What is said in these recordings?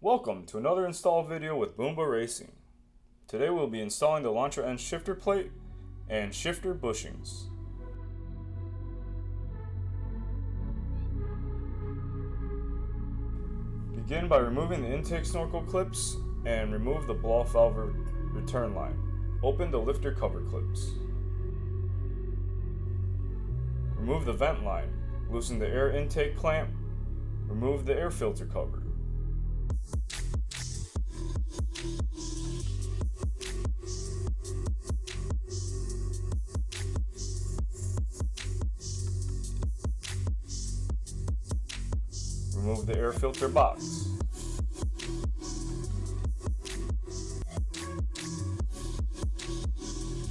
Welcome to another install video with Boomba Racing. Today we'll be installing the Elantra end shifter plate and shifter bushings. Begin by removing the intake snorkel clips and remove the blow-off valve return line. Open the lifter cover clips. Remove the vent line. Loosen the air intake clamp. Remove the air filter cover. Remove the air filter box.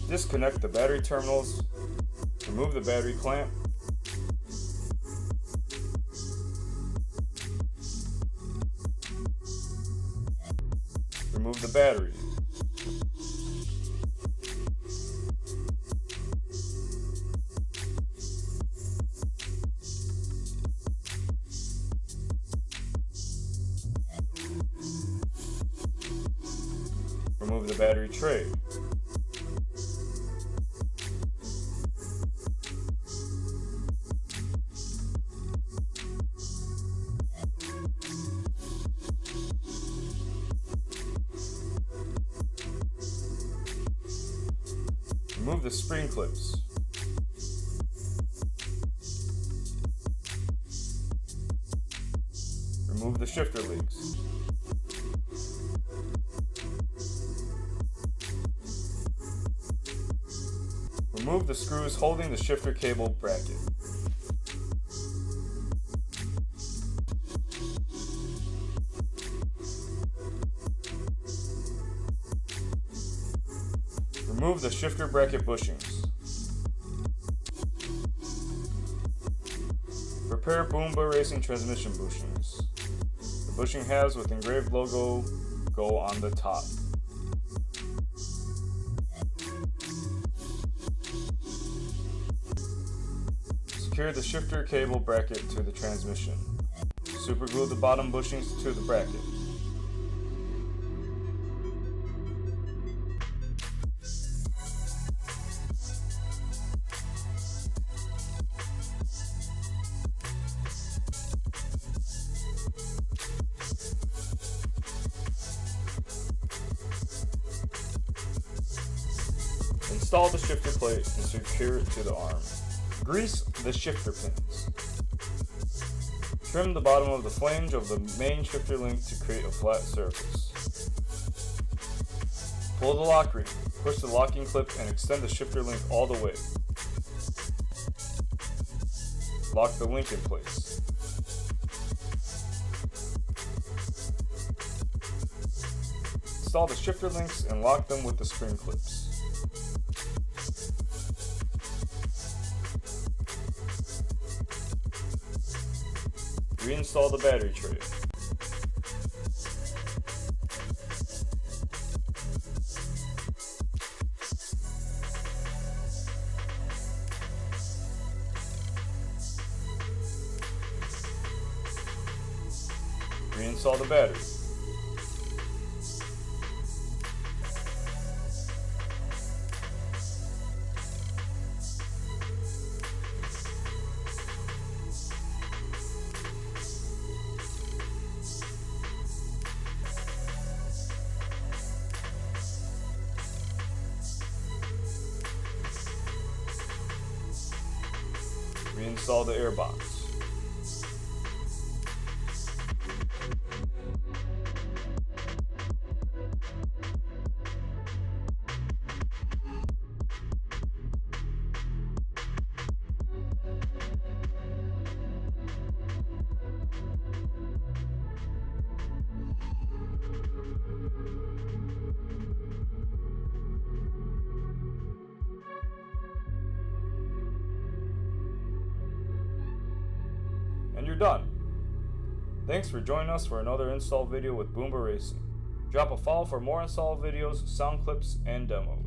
Disconnect the battery terminals. Remove the battery clamp. Remove the battery. Remove the battery tray. Remove the spring clips. Remove the shifter links. Remove the screws holding the shifter cable bracket. Remove the shifter bracket bushings. Prepare Boomba Racing transmission bushings. The bushing halves with engraved logo go on the top. Secure the shifter cable bracket to the transmission. Superglue the bottom bushings to the bracket. Install the shifter plate and secure it to the arm. Grease the shifter pins. Trim the bottom of the flange of the main shifter link to create a flat surface. Pull the lock ring, push the locking clip and extend the shifter link all the way. Lock the link in place. Install the shifter links and lock them with the spring clips. Reinstall the battery tray. Reinstall the battery. Reinstall the air box. And you're done. Thanks for joining us for another install video with Boomba Racing. Drop a follow for more install videos, sound clips, and demos.